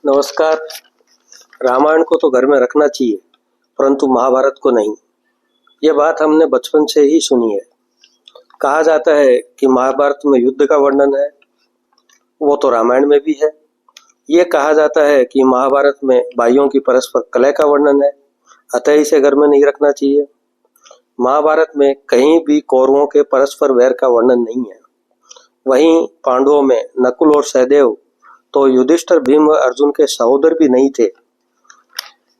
नमस्कार। रामायण को तो घर में रखना चाहिए, परंतु महाभारत को नहीं। यह बात हमने बचपन से ही सुनी है। कहा जाता है कि महाभारत में युद्ध का वर्णन है, वो तो रामायण में भी है। ये कहा जाता है कि महाभारत में भाइयों की परस्पर कलह का वर्णन है, अतः इसे घर में नहीं रखना चाहिए। महाभारत में कहीं भी कौरवों के परस्पर वैर का वर्णन नहीं है। वहीं पांडवों में नकुल और सहदेव तो युधिष्ठिर, भीम व अर्जुन के सहोदर भी नहीं थे।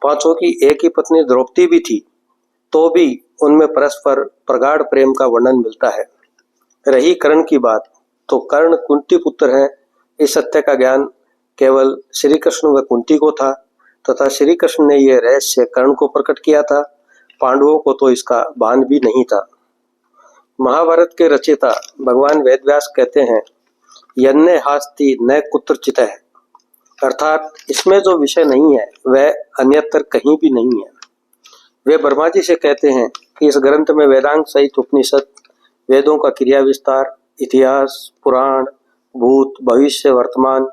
पांचों की एक ही पत्नी द्रौपदी भी थी, तो भी उनमें परस्पर प्रगाढ़ प्रेम का वर्णन मिलता है। रही कर्ण की बात, तो कर्ण कुंती पुत्र है। इस सत्य का ज्ञान केवल श्री कृष्ण व कुंती को था, तथा श्री कृष्ण ने यह रहस्य कर्ण को प्रकट किया था। पांडवों को तो इसका भान भी नहीं था। महाभारत के रचयिता भगवान वेदव्यास कहते हैं, यन्ने हास्ति न कुत्रचित् है, अर्थात इसमें जो विषय नहीं है वह अन्यत्र कहीं भी नहीं है। वे ब्रह्मा जी से कहते हैं कि इस ग्रंथ में वेदांग सहित उपनिषद, वेदों का क्रिया विस्तार, इतिहास, पुराण, भूत, भविष्य, वर्तमान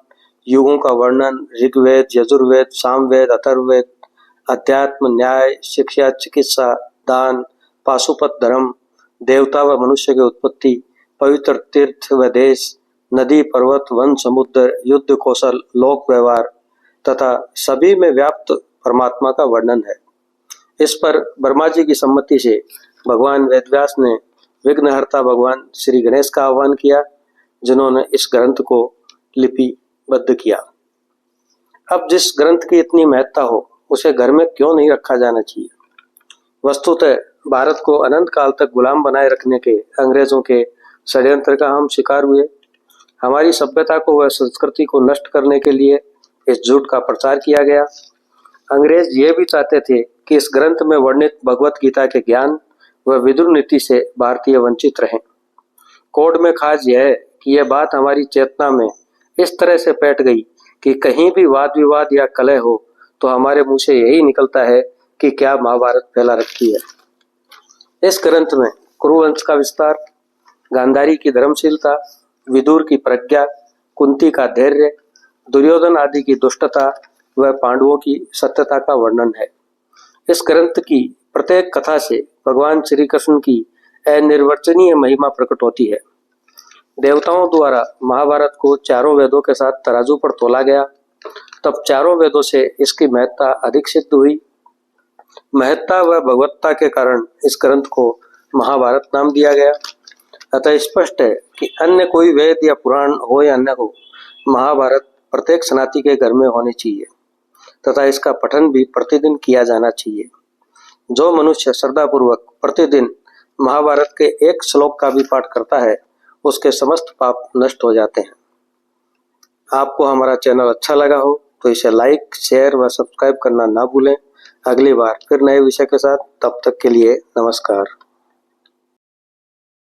युगों का वर्णन, ऋग्वेद, यजुर्वेद, सामवेद, अथर्ववेद, अध्यात्म, न्याय, शिक्षा, चिकित्सा, दान, पाशुपत धर्म, देवता व मनुष्य की उत्पत्ति, पवित्र तीर्थ व देश, नदी, पर्वत, वन, समुद्र, युद्ध कौशल, लोक व्यवहार तथा सभी में व्याप्त परमात्मा का वर्णन है। इस पर ब्रह्मा जी की सम्मति से भगवान वेदव्यास ने विघ्नहर्ता भगवान श्री गणेश का आह्वान किया, जिन्होंने इस ग्रंथ को लिपिबद्ध किया। अब जिस ग्रंथ की इतनी महत्ता हो, उसे घर में क्यों नहीं रखा जाना चाहिए। वस्तुतः भारत को अनंत काल तक गुलाम बनाए रखने के अंग्रेजों के षड्यंत्र का हम शिकार हुए। हमारी सभ्यता को व संस्कृति को नष्ट करने के लिए इस झूठ का प्रचार किया गया। अंग्रेज ये भी चाहते थे कि इस ग्रंथ में वर्णित भगवत गीता के ज्ञान व विदुर नीति से भारतीय वंचित रहें। कोड में खास यह है कि यह बात हमारी चेतना में इस तरह से बैठ गई कि कहीं भी वाद विवाद या कलह हो तो हमारे मुंह से यही निकलता है कि क्या महाभारत फैला रखी है। इस ग्रंथ में कुरुवंश का विस्तार, गांधारी की धर्मशीलता, विदुर की प्रज्ञा, कुंती का धैर्य, दुर्योधन आदि की दुष्टता व पांडवों की सत्यता का वर्णन है। इस ग्रंथ की प्रत्येक कथा से भगवान श्री कृष्ण की अनिर्वचनीय महिमा प्रकट होती है। देवताओं द्वारा महाभारत को चारों वेदों के साथ तराजू पर तोला गया, तब चारों वेदों से इसकी महत्ता अधिक सिद्ध हुई। महत्ता व भगवत्ता के कारण इस ग्रंथ को महाभारत नाम दिया गया। अतः स्पष्ट है कि अन्य कोई वेद या पुराण हो या न हो, महाभारत प्रत्येक सनातनी के घर में होनी चाहिए तथा इसका पठन भी प्रतिदिन किया जाना चाहिए। जो मनुष्य श्रद्धापूर्वक प्रतिदिन महाभारत के एक श्लोक का भी पाठ करता है, उसके समस्त पाप नष्ट हो जाते हैं। आपको हमारा चैनल अच्छा लगा हो तो इसे लाइक, शेयर व सब्सक्राइब करना ना भूलें। अगली बार फिर नए विषय के साथ, तब तक के लिए नमस्कार।